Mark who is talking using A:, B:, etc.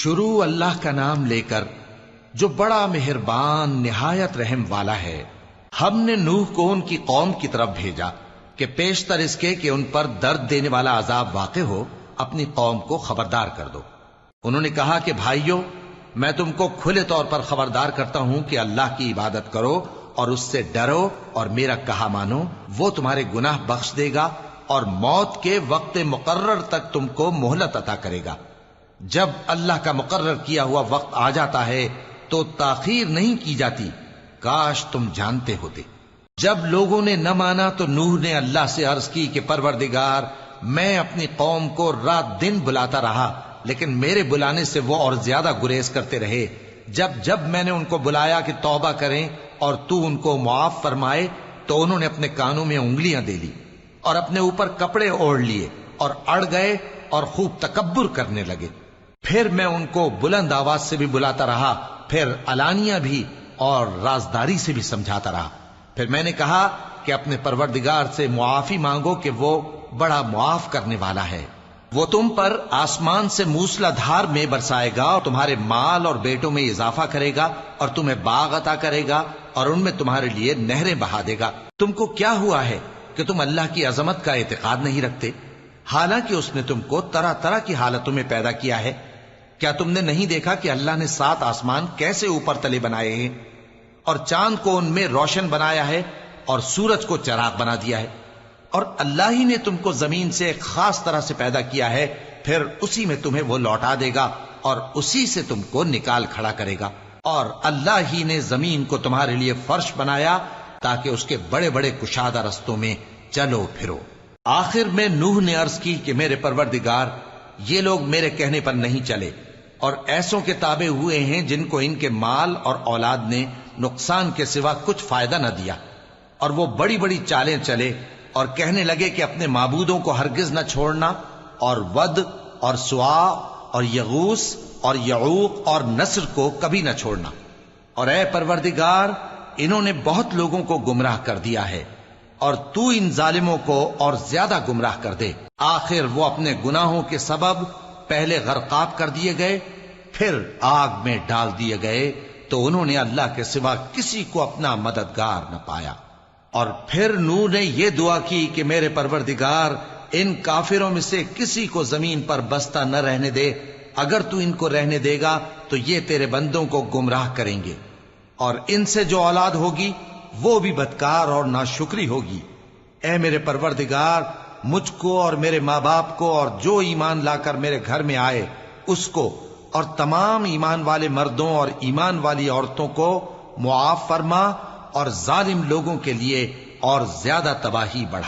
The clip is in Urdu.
A: شروع اللہ کا نام لے کر جو بڑا مہربان نہایت رحم والا ہے۔ ہم نے نوح کو ان کی قوم کی طرف بھیجا کہ پیشتر اس کے کہ ان پر درد دینے والا عذاب واقع ہو اپنی قوم کو خبردار کر دو۔ انہوں نے کہا کہ بھائیو، میں تم کو کھلے طور پر خبردار کرتا ہوں کہ اللہ کی عبادت کرو اور اس سے ڈرو اور میرا کہا مانو، وہ تمہارے گناہ بخش دے گا اور موت کے وقت مقرر تک تم کو مہلت عطا کرے گا۔ جب اللہ کا مقرر کیا ہوا وقت آ جاتا ہے تو تاخیر نہیں کی جاتی، کاش تم جانتے ہوتے۔ جب لوگوں نے نہ مانا تو نوح نے اللہ سے عرض کی کہ پروردگار، میں اپنی قوم کو رات دن بلاتا رہا لیکن میرے بلانے سے وہ اور زیادہ گریز کرتے رہے۔ جب میں نے ان کو بلایا کہ توبہ کریں اور تو ان کو معاف فرمائے تو انہوں نے اپنے کانوں میں انگلیاں دے لی اور اپنے اوپر کپڑے اوڑھ لیے اور اڑ گئے اور خوب تکبر کرنے لگے۔ پھر میں ان کو بلند آواز سے بھی بلاتا رہا، پھر علانیہ بھی اور رازداری سے بھی سمجھاتا رہا۔ پھر میں نے کہا کہ اپنے پروردگار سے معافی مانگو کہ وہ بڑا معاف کرنے والا ہے۔ وہ تم پر آسمان سے موسلا دھار میں برسائے گا اور تمہارے مال اور بیٹوں میں اضافہ کرے گا اور تمہیں باغ عطا کرے گا اور ان میں تمہارے لیے نہریں بہا دے گا۔ تم کو کیا ہوا ہے کہ تم اللہ کی عظمت کا اعتقاد نہیں رکھتے، حالانکہ اس نے تم کو طرح طرح کی حالتوں میں پیدا کیا ہے؟ کیا تم نے نہیں دیکھا کہ اللہ نے 7 آسمان کیسے اوپر تلے بنائے ہیں اور چاند کو ان میں روشن بنایا ہے اور سورج کو چراغ بنا دیا ہے؟ اور اللہ ہی نے تم کو زمین سے ایک خاص طرح سے پیدا کیا ہے، پھر اسی میں تمہیں وہ لوٹا دے گا اور اسی سے تم کو نکال کھڑا کرے گا۔ اور اللہ ہی نے زمین کو تمہارے لیے فرش بنایا تاکہ اس کے بڑے بڑے کشادہ رستوں میں چلو پھرو۔ آخر میں نوح نے عرض کی کہ میرے پروردگار، یہ لوگ میرے کہنے پر نہیں چلے اور ایسوں کے تابع ہوئے ہیں جن کو ان کے مال اور اولاد نے نقصان کے سوا کچھ فائدہ نہ دیا، اور وہ بڑی بڑی چالیں چلے اور کہنے لگے کہ اپنے معبودوں کو ہرگز نہ چھوڑنا، اور ود اور سوا اور یغوث اور یعوق اور نصر کو کبھی نہ چھوڑنا۔ اور اے پروردگار، انہوں نے بہت لوگوں کو گمراہ کر دیا ہے، اور تو ان ظالموں کو اور زیادہ گمراہ کر دے۔ آخر وہ اپنے گناہوں کے سبب پہلے غرقاب کر دیے گئے، پھر آگ میں ڈال دیے گئے، تو انہوں نے اللہ کے سوا کسی کو اپنا مددگار نہ پایا۔ اور پھر نوح نے یہ دعا کی کہ میرے پروردگار، ان کافروں میں سے کسی کو زمین پر بستا نہ رہنے دے، اگر تو ان کو رہنے دے گا تو یہ تیرے بندوں کو گمراہ کریں گے، اور ان سے جو اولاد ہوگی وہ بھی بدکار اور ناشکری ہوگی۔ اے میرے پروردگار، مجھ کو اور میرے ماں باپ کو اور جو ایمان لا کر میرے گھر میں آئے اس کو اور تمام ایمان والے مردوں اور ایمان والی عورتوں کو معاف فرما، اور ظالم لوگوں کے لیے اور زیادہ تباہی بڑھا۔